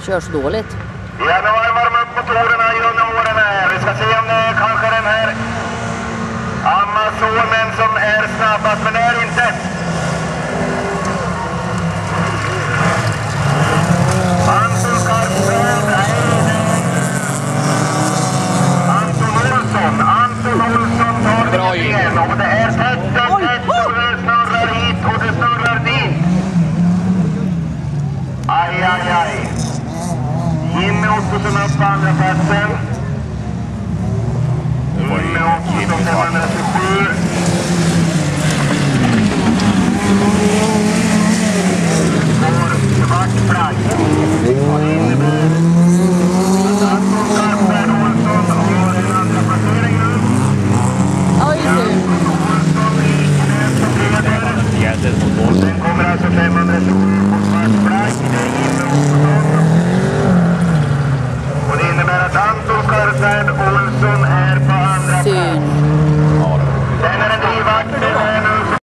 kör så dåligt. Ja, nu har jag varmat upp motorerna genom åren här. Vi ska se om det är kanske den här Amazonen som är snabbast, men det är inte. Anton Karpsson, Anton Olsson tar det igen. Och det är tätt och det snurrar hit och det snurrar dit. Aj, aj, aj. Jimmy Ottosson upp på andra platsen. Jimmy Ottosson 527.